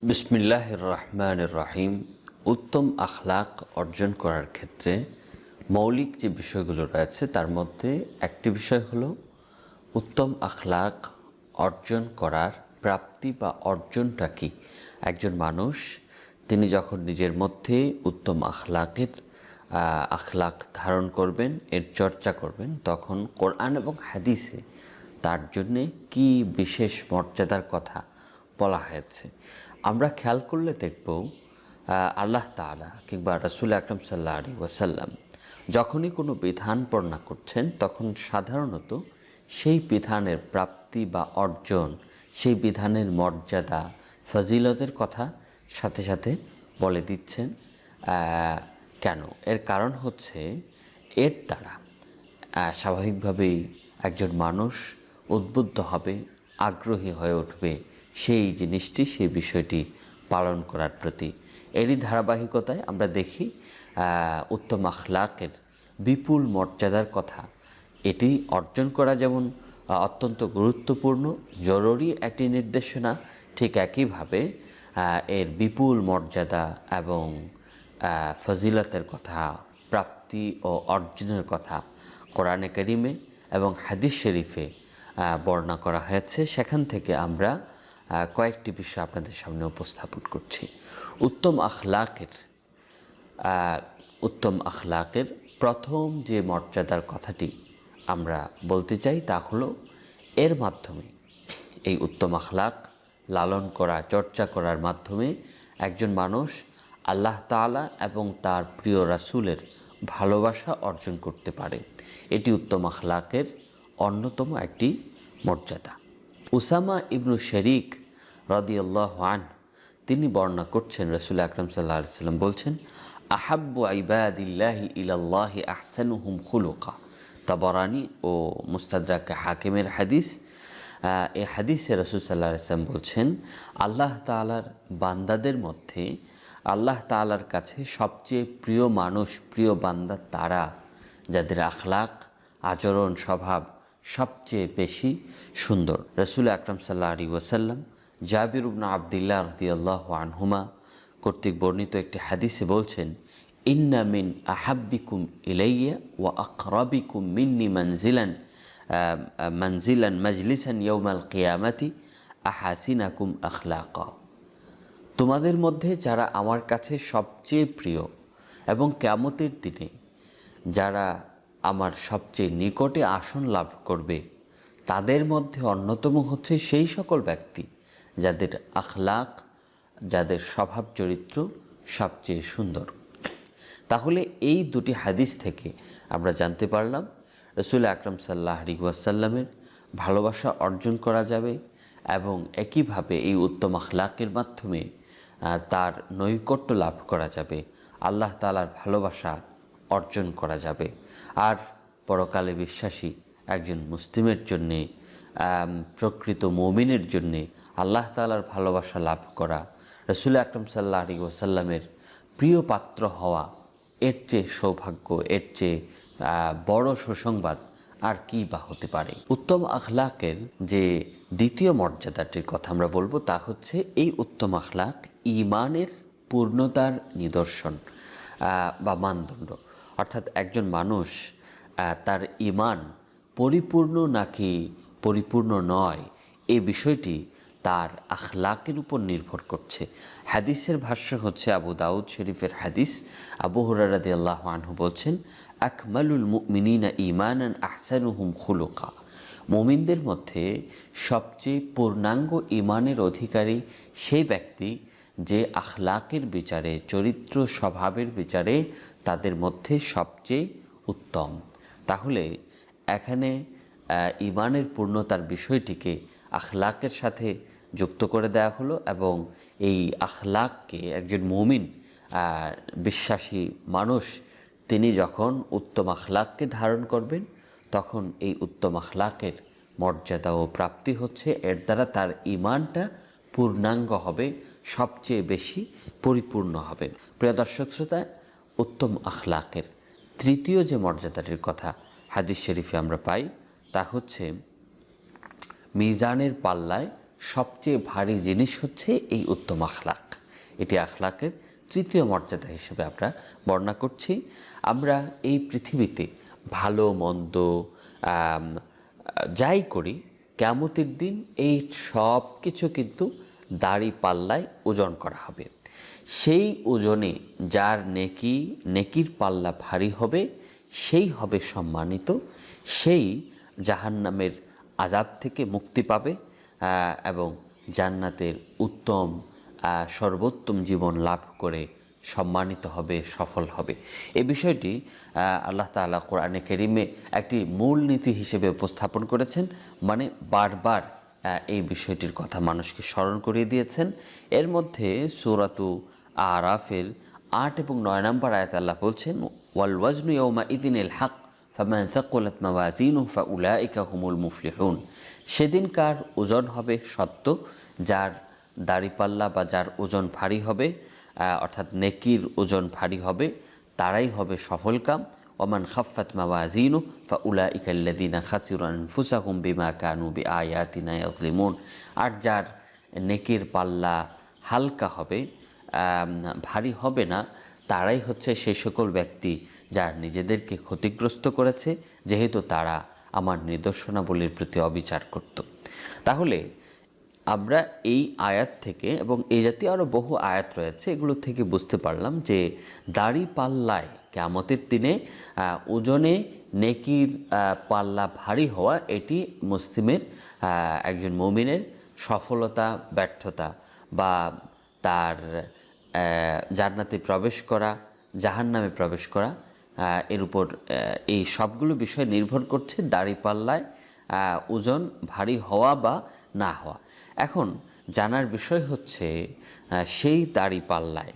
বিসমিল্লাহির রহমানির রহিম। উত্তম আখলাক অর্জন করার ক্ষেত্রে মৌলিক যে বিষয়গুলো রয়েছে তার মধ্যে একটি বিষয় হলো উত্তম আখলাক অর্জন করার প্রাপ্তি বা অর্জনটা কি। একজন মানুষ তিনি যখন নিজের মধ্যে উত্তম আখলাক ধারণ করবেন, এর চর্চা করবেন, তখন কোরআন এবং হাদিসে তার জন্যে কি বিশেষ মর্যাদার কথা বলা হয়েছে। আমরা খেয়াল করলে দেখব আল্লাহ তাআলা কিংবা রাসূল আকরাম সাল্লাল্লাহু আলাইহি ওয়াসাল্লাম যখনই কোনো বিধান বর্ণনা করছেন তখন সাধারণত সেই বিধানের প্রাপ্তি বা অর্জন, সেই বিধানের মর্যাদা, ফজিলতের কথা সাথে সাথে বলে দিচ্ছেন। কেন? এর কারণ হচ্ছে এর দ্বারা স্বাভাবিকভাবেই একজন মানুষ উদ্বুদ্ধ হবে, আগ্রহী হয়ে উঠবে সেই জিনিসটি, সেই বিষয়টি পালন করার প্রতি। এরই ধারাবাহিকতায় আমরা দেখি উত্তম আখলাকের বিপুল মর্যাদার কথা। এটি অর্জন করা যেমন অত্যন্ত গুরুত্বপূর্ণ, জরুরি একটি নির্দেশনা, ঠিক একইভাবে এর বিপুল মর্যাদা এবং ফজিলতের কথা, প্রাপ্তি ও অর্জনের কথা কোরআনে কারিমে এবং হাদিস শরীফে বর্ণনা করা হয়েছে। সেখান থেকে আমরা কয়েকটি বিষয় আপনাদের সামনে উপস্থাপন করছি। উত্তম আখলাকের প্রথম যে মর্যাদার কথাটি আমরা বলতে চাই তা হলো এর মাধ্যমে, এই উত্তম আখলাক লালন করা, চর্চা করার মাধ্যমে একজন মানুষ আল্লাহ তাআলা এবং তার প্রিয় রাসূলের ভালোবাসা অর্জন করতে পারে। এটি উত্তম আখলাকের অন্যতম একটি মর্যাদা। উসামা ইবনু শরীক রাদিয়াল্লাহু আনহু তিনি বর্ণনা করছেন, রাসূল আকরাম সাল্লাল্লাহু আলাইহি ওয়াসাল্লাম বলছেন, আহাব্বু ইবাদিল্লাহি ইলাল্লাহি আহসানুহুম খুলুকা। তাবরানী ও মুস্তাদরাক হাকিমের হাদিস। এই হাদিসে রাসূল সাল্লাল্লাহু আলাইহি ওয়াসাল্লাম বলছেন, আল্লাহ তাআলার বান্দাদের মধ্যে আল্লাহ তাআলার কাছে সবচেয়ে প্রিয় মানুষ, প্রিয় বান্দা তারা যাদের আখলাক, আচরণ, স্বভাব সবচেয়ে বেশি সুন্দর। রাসূল আকরাম সাল্লাল্লাহু আলাইহি ওয়াসাল্লাম জাবির ইবনে আব্দুল্লাহ রাদিয়াল্লাহু আনহুমা কর্তৃক বর্ণিত একটি হাদিসে বলছেন, ইন্না মিন আহাব্বিকুম ইলাইয়া ওয়া আকরাবিকুম মিন্নি মানজিলান মাজলিসান ইয়াউমাল কিয়ামাতি আহাসিনাকুম আখলাকা। তোমাদের মধ্যে যারা আমার কাছে সবচেয়ে প্রিয় এবং কিয়ামতের দিনে যারা আমার সবচেয়ে নিকটে আসন লাভ করবে তাদের মধ্যে অন্যতম হচ্ছে সেই সকল ব্যক্তি যাদের আখলাক, যাদের স্বভাব চরিত্র সবচেয়ে সুন্দর। তাহলে এই দুটি হাদিস থেকে আমরা জানতে পারলাম রাসূল আকরাম সাল্লাল্লাহু আলাইহি ওয়াসাল্লামের ভালোবাসা অর্জন করা যাবে এবং একইভাবে এই উত্তম আখলাকের মাধ্যমে তার নৈকট্য লাভ করা যাবে, আল্লাহ তাআলার ভালোবাসা অর্জন করা যাবে। আর পরকালে বিশ্বাসী একজন মুসলিমের জন্যে, প্রকৃত মুমিনের জন্যে আল্লাহ তাআলার ভালোবাসা লাভ করা, রাসূল আকরাম সাল্লাল্লাহু আলাইহি ওয়াসাল্লামের প্রিয় পাত্র হওয়া, এর চেয়ে সৌভাগ্য, এর চেয়ে বড় সুসংবাদ আর কি বা হতে পারে। উত্তম আখলাকের যে দ্বিতীয় মর্যাদাটির কথা আমরা বলবো তা হচ্ছে এই উত্তম আখলাক ঈমানের পূর্ণতার নিদর্শন বা মানদণ্ড। অর্থাৎ একজন মানুষ তার ঈমান পরিপূর্ণ নাকি পরিপূর্ণ নয়, এই বিষয়টি তার আখলাকের উপর নির্ভর করছে। হাদিসের ভাষ্য হচ্ছে আবু দাউদ শরীফের হাদিস। আবু হুরায়রা রাদিয়াল্লাহু আনহু বলছেন, আকমালুল মুমিনিনা ঈমানান আহসানুহুম খুলুকা। মুমিনদের মধ্যে সবচেয়ে পূর্ণাঙ্গ ঈমানের অধিকারী সেই ব্যক্তি যে আখলাকের বিচারে, চরিত্র স্বভাবের বিচারে তাদের মধ্যে সবচেয়ে উত্তম। তাহলে এখানে ঈমানের পূর্ণতার বিষয়টিকে আখলাকের সাথে যুক্ত করে দেওয়া হলো এবং এই আখলাককে একজন মুমিন বিশ্বাসী মানুষ তিনি যখন উত্তম আখলাককে ধারণ করবেন তখন এই উত্তম আখলাকের মর্যাদা ও প্রাপ্তি হচ্ছে এর দ্বারা তার ঈমানটা পূর্ণাঙ্গ হবে, সবচেয়ে বেশি পরিপূর্ণ হবে। প্রিয় দর্শক শ্রোতা, উত্তম আখলাকের তৃতীয় যে মর্যাদাটির কথা হাদিস শরীফে আমরা পাই তা হচ্ছে মিজানের পাল্লায় সবচেয়ে ভারী জিনিস হচ্ছে এই উত্তম আখলাক। এটি আখলাকের তৃতীয় মর্যাদা হিসেবে আমরা বর্ণনা করছি। আমরা এই পৃথিবীতে ভালো মন্দ যাই করি, কিয়ামতের দিন এই সব কিছু কিন্তু দাড়ি পাল্লায় ওজন করা হবে। সেই ওজনে যার নেকির পাল্লা ভারী হবে সেই হবে সম্মানিত, সেই জাহান্নামের আযাব থেকে মুক্তি পাবে এবং জান্নাতের উত্তম সর্বোত্তম জীবন লাভ করে সম্মানিত হবে, সফল হবে। এই বিষয়টি আল্লাহ তাআলা কোরআনে কারীমে একটি মূল নীতি হিসেবে উপস্থাপন করেছেন, মানে বারবার এই বিষয়টির কথা মানুষকে স্মরণ করিয়ে দিয়েছেন। এর মধ্যে সূরাতু আরাফের 8 এবং 9 নম্বর আয়াতে আল্লাহ বলছেন, ওয়াল ওয়াজনু ইয়াউমা ইযিনিল হক ফামান সাকুলাত মাওয়াজিনুহু ফাউলাইকা হুমুল মুফলিহুন। সেদিনকার ওজন হবে সত্য, যার দাড়িপাল্লা বা যার ওজন ভারী হবে, অর্থাৎ নেকির ওজন ভারী হবে, তারাই হবে সফলকাম। ওমান খাফাত মাওয়াজিনুহু ফাউলাইকা আল্লাযীনা খাসিরু আনফুসাহুম বিমা কানু বিআয়াতিনা ইয়াযলিমুন। আর যার নেকির পাল্লা হালকা হবে, ভারী হবে না, তারাই হচ্ছে সেই সকল ব্যক্তি যার নিজেদেরকে ক্ষতিগ্রস্ত করেছে, যেহেতু তারা আমার নিদর্শনাবলীর প্রতি অবিচার করত। তাহলে আমরা এই আয়াত থেকে এবং এই জাতীয় আরও বহু আয়াত রয়েছে, এগুলো থেকে বুঝতে পারলাম যে দাড়ি পাল্লায় কিয়ামতের দিনে ওজনে নেকির পাল্লা ভারী হওয়া এটি মুসলিমের একজন মুমিনের সফলতা, ব্যর্থতা বা তার জান্নাতে প্রবেশ করা, জাহান্নামে প্রবেশ করা, এর উপর এই সবগুলো বিষয় নির্ভর করছে দাড়িপাল্লায় ওজন ভারী হওয়া বা না হওয়া। এখন জানার বিষয় হচ্ছে সেই দাড়িপাল্লায়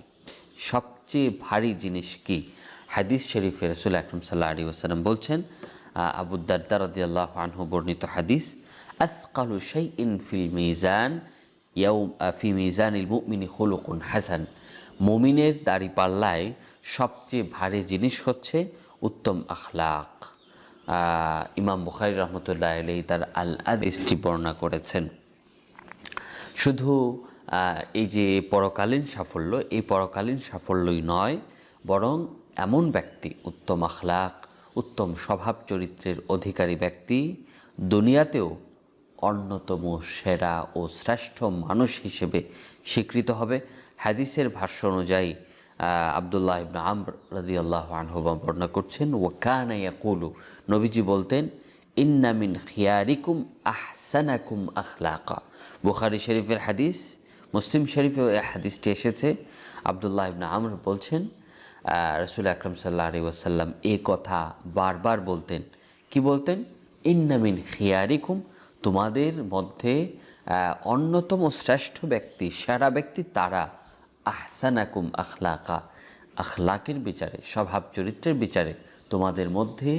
সবচেয়ে ভারী জিনিস কি? হাদিস শরীফে রাসূল আকরাম সাল্লাল্লাহু আলাইহি ওয়াসাল্লাম বলছেন, আবু দারদা রাদিয়াল্লাহু আনহু বর্ণিত হাদিস, আথকালু শাইইন ফিল মিজান ফি মিজানিল মুমিনি খুলুকুন হাসান। মুমিনের দাড়িপাল্লায় সবচেয়ে ভারী জিনিস হচ্ছে উত্তম আখলাক। ইমাম বুখারী রহমতুল্লাহ আলাইহি তার আল আদিসটি বর্ণনা করেছেন। শুধু এই যে পরকালীন সাফল্য, এই পরকালীন সাফল্যই নয়, বরং এমন ব্যক্তি, উত্তম আখলাক, উত্তম স্বভাব চরিত্রের অধিকারী ব্যক্তি দুনিয়াতেও অন্যতম সেরা ও শ্রেষ্ঠ মানুষ হিসেবে স্বীকৃত হবে। হাদিসের ভাষ্য অনুযায়ী আব্দুল্লাহ ইবনে আমর রাদিয়াল্লাহু আনহু বর্ণনা করছেন, ওয়া কানা ইয়াকুলু, নবীজি বলতেন, ইন্না মিন খিয়ারিকুম আহসানাকুম আখলাকা। বুখারী শরীফের হাদিস, মুসলিম শরীফেও এই হাদিসটি এসেছে। আব্দুল্লাহ ইবনে আমর বলছেন, রাসূল আকরাম সাল্লাল্লাহু আলাইহি ওয়াসাল্লাম এই কথা বারবার বলতেন। কি বলতেন? ইন্না মিন খিয়ারিকুম, তোমাদের মধ্যে অন্যতম শ্রেষ্ঠ ব্যক্তি, সেরা ব্যক্তি তারা, আহসানাকুম আখলাকা, আখলাকের বিচারে, স্বভাব চরিত্রের বিচারে তোমাদের মধ্যে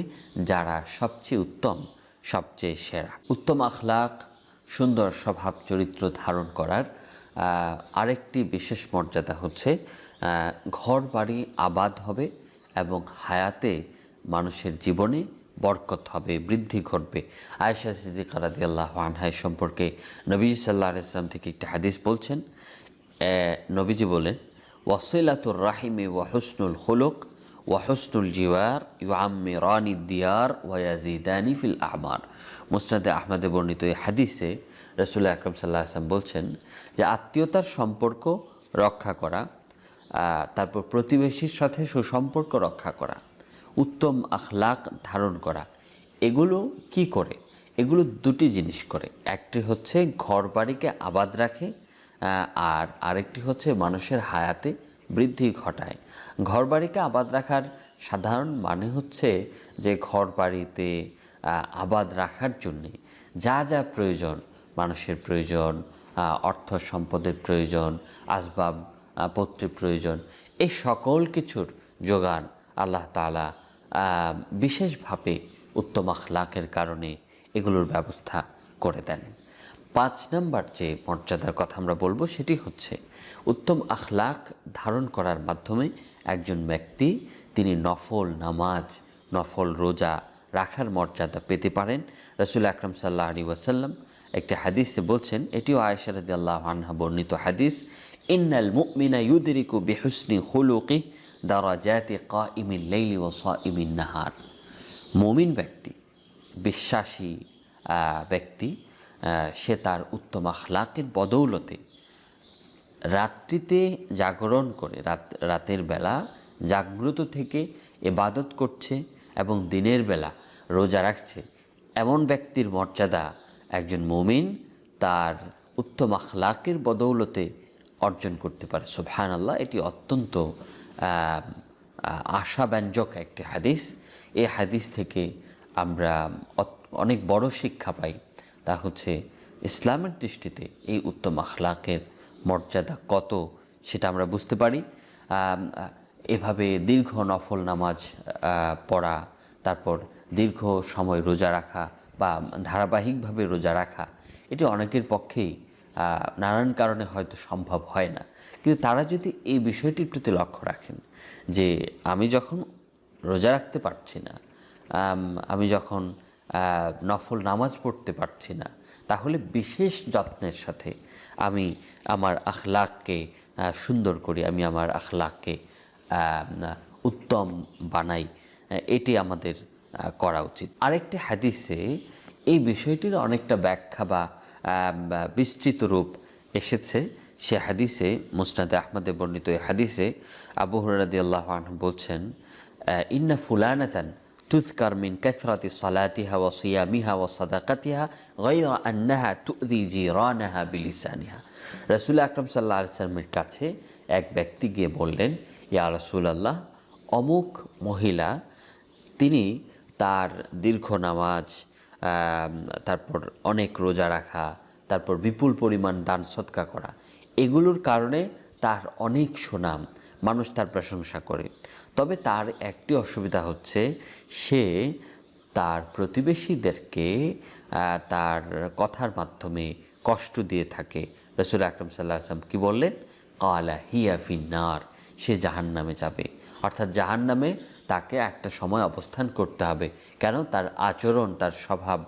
যারা সবচেয়ে উত্তম, সবচেয়ে সেরা। উত্তম আখলাক, সুন্দর স্বভাব চরিত্র ধারণ করার আরেকটি বিশেষ মর্যাদা হচ্ছে ঘর বাড়ি আবাদ হবে এবং হায়াতে মানুষের জীবনে বরকত হবে, বৃদ্ধি ঘটবে। আয়েশা সিদ্দিকা রাদিয়াল্লাহু আনহা সম্পর্কে নবীজি সাল্লাল্লাহু আলাইহি ওয়াসাল্লাম থেকে একটি হাদিস বলছেন, নবীজি বলেন, ওয়াসিলাতুর রাহিমি ওয়া হুসনুল খুলুক ওয়া হুসনুল জিওয়ার ইউআম্মিরানিদ দিয়ার ওয়া ইয়াজিদানি ফিল আ'মার। মুসনাদে আহমদে বর্ণিত এই হাদিসে রাসূল আকরাম সাল্লাল্লাহু আলাইহি ওয়াসাল্লাম বলছেন যে আত্মীয়তার সম্পর্ক রক্ষা করা, তারপর প্রতিবেশীর সাথে সুসম্পর্ক রক্ষা করা, উত্তম আখলাক ধারণ করা, এগুলো কি করে? এগুলো দুটি জিনিস করে। একটি হচ্ছে ঘর বাড়িকে আবাদ রাখে, আর আরেকটি হচ্ছে মানুষের হায়াতে বৃদ্ধি ঘটায়। ঘর বাড়িকে আবাদ রাখার সাধারণ মানে হচ্ছে যে ঘর বাড়িতে আবাদ রাখার জন্যে যা যা প্রয়োজন, মানুষের প্রয়োজন, অর্থ সম্পদের প্রয়োজন, আসবাবপত্রের প্রয়োজন, এই সকল কিছুর যোগান আল্লাহ তাআলা বিশেষভাবে উত্তম আখলাকের কারণে এগুলোর ব্যবস্থা করে দেন। 5 নম্বর যে মর্যাদার কথা আমরা বলবো সেটি হচ্ছে উত্তম আখলাক ধারণ করার মাধ্যমে একজন ব্যক্তি তিনি নফল নামাজ, নফল রোজা রাখার মর্যাদা পেতে পারেন। রাসূল আকরাম সাল্লাল্লাহু আলাইহি ওয়াসাল্লাম একটি হাদিসে বলছেন, এটিও আয়েশা রাদিয়াল্লাহু আনহা বর্ণিত হাদিস, ইন্নাল মুমিনা ইউদরিকু বিহুসনি খুলুকি দারাজাতি কাইমিল লাইলি ওয়া সাইমিন নাহার। মুমিন ব্যক্তি, বিশ্বাসী ব্যক্তি, সে তার উত্তম আখলাকের বদৌলতে রাত্রিতে জাগরণ করে, রাতের বেলা জাগ্রত থেকে ইবাদত করছে এবং দিনের বেলা রোজা রাখছে, এমন ব্যক্তির মর্যাদা একজন মুমিন তার উত্তম আখলাকের বদৌলতে অর্জন করতে পারে। সুবহানাল্লাহ, এটি অত্যন্ত আশাব্যঞ্জক একটি হাদিস। এই হাদিস থেকে আমরা অনেক বড় শিক্ষা পাই। তা হচ্ছে ইসলামের দৃষ্টিতে এই উত্তম আখলাকের মর্যাদা কত সেটা আমরা বুঝতে পারি। এভাবে দীর্ঘ নফল নামাজ পড়া, তারপর দীর্ঘ সময় রোজা রাখা বা ধারাবাহিকভাবে রোজা রাখা, এটি অনেকের পক্ষেই নানান কারণে হয়তো সম্ভব হয় না। কিন্তু তারা যদি এই বিষয়টির প্রতি লক্ষ্য রাখেন যে আমি যখন রোজা রাখতে পারছি না, আমি যখন নফল নামাজ পড়তে পারছি না, তাহলে বিশেষ যত্নের সাথে আমি আমার আখলাককে সুন্দর করি, আমি আমার আখলাককে উত্তম বানাই, এটি আমাদের করা উচিত। আরেকটি হাদিসে এই বিষয়টির অনেকটা ব্যাখ্যা বা বিস্তৃত রূপ এসেছে। সে হাদিসে মুসনাদে আহমদে বর্ণিত এই হাদিসে আবু হুরায়রা রাদিয়াল্লাহু আনহু বলছেন, ইন্না ফুলানাতান তুযকার মিন কাসরাতি সালাতিহা ওয়া সিয়ামিহা ওয়া সাদাকাতিহা গায়রা আন্নাহা তুযি জিরানাহা বিলিসানিহা। রাসূল আকরাম সাল্লাল্লাহু আলাইহি ওয়াসাল্লামের কাছে এক ব্যক্তি গিয়ে বললেন, ইয়া রাসূলুল্লাহ, অমুক মহিলা তিনি তার দীর্ঘ নামাজ, তারপর অনেক রোজা রাখা, তারপর বিপুল পরিমাণ দান সদকা করা, এগুলোর কারণে তার অনেক সুনাম, মানুষ তার প্রশংসা করে। তবে তার একটি অসুবিধা হচ্ছে, সে তার প্রতিবেশীদেরকে তার কথার মাধ্যমে কষ্ট দিয়ে থাকে। রাসূল আকরাম সাল্লাল্লাহু আলাইহি ওয়াসাল্লাম কি বললেন? ক্বালা হিয়া ফিন্নার, সে জাহান্নামে যাবে। অর্থাৎ জাহান্নামে তাকে একটা সময় অবস্থান করতে হবে। কেন? তার আচরণ, তার স্বভাব,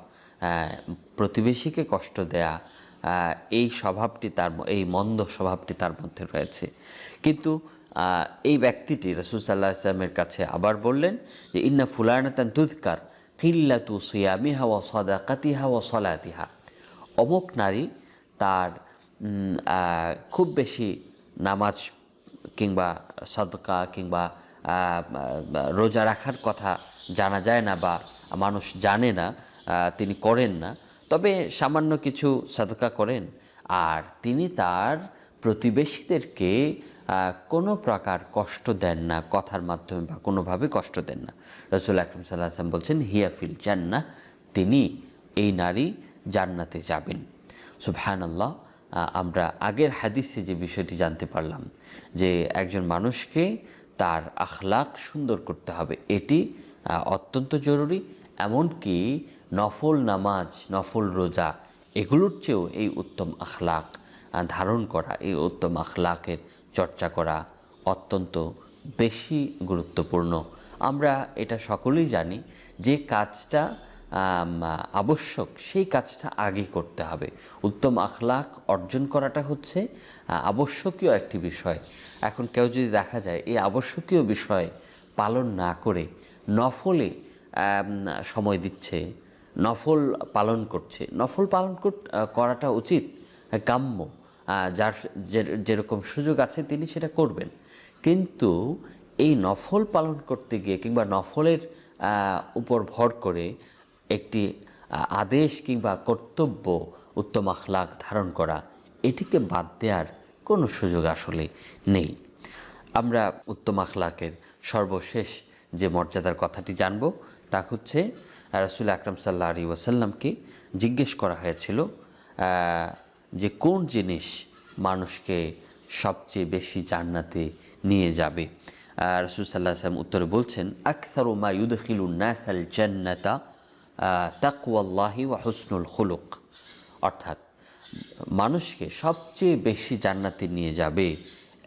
প্রতিবেশীকে কষ্ট দেয়া, এই স্বভাবটি এই মন্দ স্বভাবটি তার মধ্যে রয়েছে। কিন্তু এই ব্যক্তিটি রাসূল সাল্লাল্লাহু আলাইহি ওয়াসাল্লামের কাছে আবার বললেন যে ইন্না ফুলানাতান তুযকার কিল্লাতু সিয়ামিহা ওয়া সাদাকাতিহা ওয়া সালাতিহা। অমুক নারী তার খুব বেশি নামাজ কিংবা সাদকা কিংবা রোজা রাখার কথা জানা যায় না বা মানুষ জানে না, তিনি করেন না, তবে সামান্য কিছু সাদকা করেন, আর তিনি তার প্রতিবেশীদেরকে কোনো প্রকার কষ্ট দেন না, কথার মাধ্যমে বা কোনোভাবে কষ্ট দেন না। রাসূল আকরাম সাল্লাল্লাহু আলাইহি ওয়াসাল্লাম বলছেন, হিয়া ফিল জান্নাহ, তিনি, এই নারী জান্নাতে যাবেন। সুবহানাল্লাহ, আমরা আগের হাদিসে যে বিষয়টি জানতে পারলাম যে একজন মানুষকে তার আখলাক সুন্দর করতে হবে, এটি অত্যন্ত জরুরি। এমনকি নফল নামাজ, নফল রোজা, এগুলোর চেয়েও এই উত্তম আখলাক ধারণ করা, এই উত্তম আখলাকের চর্চা করা অত্যন্ত বেশি গুরুত্বপূর্ণ। আমরা এটা সকলেই জানি যে কাজটা আবশ্যক, সেই কাজটা আগে করতে হবে। উত্তম আখলাক অর্জন করাটা হচ্ছে আবশ্যকীয় একটি বিষয়। এখন কেউ যদি দেখা যায় এই আবশ্যকীয় বিষয় পালন না করে নফলে সময় দিচ্ছে, নফল পালন করছে, নফল পালন করাটা উচিত, কাম্য, যার যেরকম সুযোগ আছে তিনি সেটা করবেন। কিন্তু এই নফল পালন করতে গিয়ে কিংবা নফলের উপর ভর করে একটি আদেশ কিংবা কর্তব্য, উত্তম আখলাক ধারণ করা, এটিকে বাদ দেওয়ার কোনো সুযোগ আসলে নেই। আমরা উত্তম আখলাকের সর্বশেষ যে মর্যাদার কথাটি জানব তা হচ্ছে রাসূল আকরাম সাল্লাল্লাহু আলাইহি ওয়াসাল্লামকে জিজ্ঞেস করা হয়েছিল যে কোন জিনিস মানুষকে সবচেয়ে বেশি জান্নাতে নিয়ে যাবে। রাসূল সাল্লাল্লাহু আলাইহি ওয়াসাল্লাম উত্তরে বলছেন, আকসারু মা ইউদখিলুন নাসাল জান্নাতা তাকওয়াল্লাহি ওয়া হুসনুল খুলুক। অর্থাৎ মানুষকে সবচেয়ে বেশি জান্নাতে নিয়ে যাবে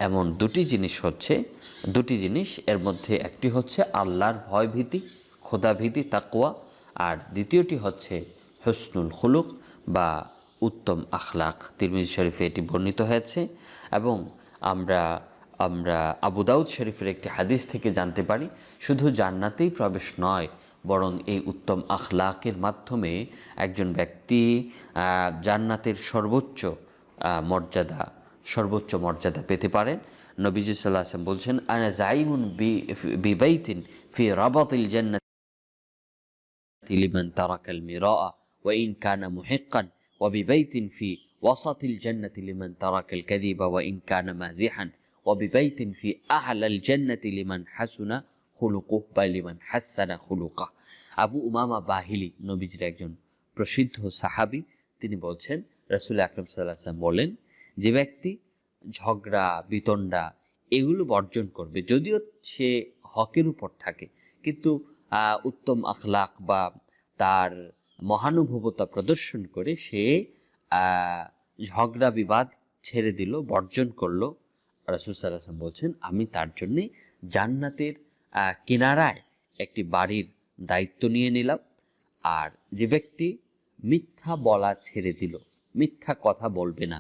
এমন দুটি জিনিস, এর মধ্যে একটি হচ্ছে আল্লাহর ভয়ভীতি, খোদাভীতি, তাকওয়া, আর দ্বিতীয়টি হচ্ছে হুসনুল খুলুক বা উত্তম আখলাক। তিরমিজি শরীফে এটি বর্ণিত হয়েছে এবং আমরা আমরা আবু দাউদ শরীফের একটি হাদিস থেকে জানতে পারি শুধু জান্নাতেই প্রবেশ নয়, বরং এই উত্তম আখলাকের মাধ্যমে একজন ব্যক্তি জান্নাতের সর্বোচ্চ মর্যাদা পেতে পারেন। নবীজি সাল্লাল্লাহু আলাইহি ওয়াসাল্লাম বলছেন, আনা জাইমুন বিবাইতিন ফি রাবাতিল জান্নাতি লিমান তারাকাল মিরাআ ওয়া ইন কানা মুহিক্কান ওয়া বিবাইতিন ফি ওয়াসাতিল জান্নাতি লিমান তারাকাল কাযিবা ওয়া ইন কানা মাযিহান ওয়া বিবাইতিন ফি আ'লাল জান্নাতি লিমান হাসুনা খুলুকুহু বা লিমান হাসানা খুলুকাহু। আবু উমামা বাহিলি নবীজির একজন প্রসিদ্ধ সাহাবী, তিনি বলছেন রাসূল আকরাম সাল্লাল্লাহু আলাইহি ওয়াসাল্লাম বলেন, যে ব্যক্তি ঝগড়া বিতণ্ডা এগুলো বর্জন করবে, যদিও সে হকের উপর থাকে, কিন্তু উত্তম আখলাক বা তার মহানুভবতা প্রদর্শন করে সে ঝগড়া বিবাদ ছেড়ে দিল, বর্জন করলো, রাসূল সাল্লাল্লাহু আলাইহি ওয়াসাল্লাম বলছেন আমি তার জন্যে জান্নাতের কিনারায় একটি বাড়ির দায়িত্ব নিয়ে নিলাম। আর যে ব্যক্তি মিথ্যা বলা ছেড়ে দিল, মিথ্যা কথা বলবে না,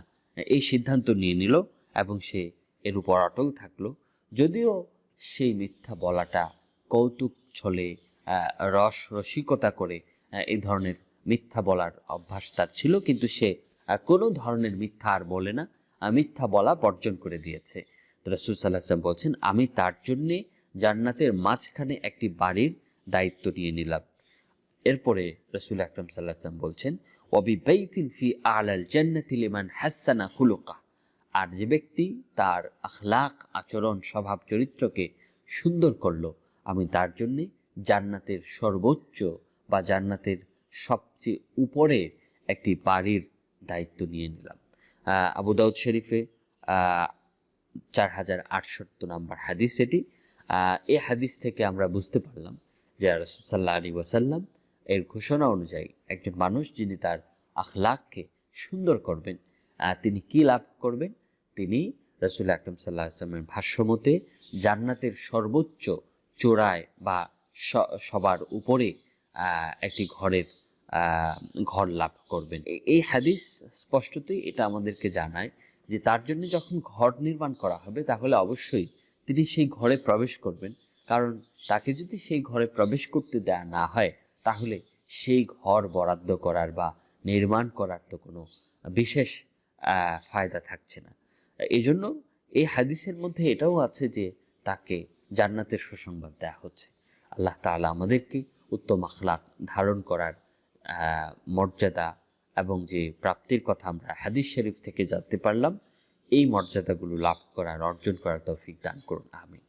এই সিদ্ধান্ত নিয়ে নিল এবং সে এর উপর অটল থাকলো, যদিও সেই মিথ্যা বলাটা কৌতুক ছলে রসিকতা করে এই ধরনের মিথ্যা বলার অভ্যাস তার ছিল, কিন্তু সে কোনো ধরনের মিথ্যা আর বলে না, মিথ্যা বলা বর্জন করে দিয়েছে। তো রাসূল সাল্লাল্লাহু আলাইহি ওয়াসাল্লাম বলছেন আমি তার জন্যে জান্নাতের মাঝখানে একটি বাড়ির দায়িত্ব নিয়ে নিলাম। এরপরে রাসূল আকরাম সাল্লাল্লাহু আলাইহি ওয়াসাল্লাম বলছেন ওয়াবি বাইতিন ফি আ'লাল জান্নাতি লিমান হাসানা খুলুকা। আর যে ব্যক্তি তার আখলাক, আচরণ, স্বভাব চরিত্রকে সুন্দর করলো, আমি তার জন্যে জান্নাতের সর্বোচ্চ বা জান্নাতের সবচেয়ে উপরে একটি বাড়ির দায়িত্ব নিয়ে নিলাম। আবু দাউদ শরীফে 4068 নম্বর হাদিস এটি। এই হাদিস থেকে আমরা বুঝতে পারলাম যে রাসূল সাল্লাল্লাহু আলাইহি ওয়াসাল্লাম এর ঘোষণা অনুযায়ী একজন মানুষ যিনি তার আখলাককে সুন্দর করবেন, তিনি কি লাভ করবেন? তিনি রাসূল আকরাম সাল্লাল্লাহু আলাইহি ওয়াসাল্লামের ভাষ্যমতে জান্নাতের সর্বোচ্চ চূড়ায় বা সবার উপরে একটি ঘর লাভ করবেন। এই হাদিস স্পষ্টতই এটা আমাদেরকে জানায় যে তার জন্য যখন ঘর নির্মাণ করা হবে তাহলে অবশ্যই তিনি সেই ঘরে প্রবেশ করবেন, কারণ তাকে যদি সেই ঘরে প্রবেশ করতে দেয়া না হয় তাহলে সেই ঘর বরাদ্দ করার বা নির্মাণ করার তো কোনো বিশেষ ফায়দা থাকছে না। এই জন্য এই হাদিসের মধ্যে এটাও আছে যে তাকে জান্নাতের সুসংবাদ দেওয়া হচ্ছে। আল্লাহ তাআলা আমাদেরকে উত্তম আখলাক ধারণ করার মর্যাদা এবং যে প্রাপ্তির কথা আমরা হাদিস শরীফ থেকে জানতে পারলাম, এই মর্যাদাগুলো লাভ করার, অর্জন করার তৌফিক দান করুন। আমিন।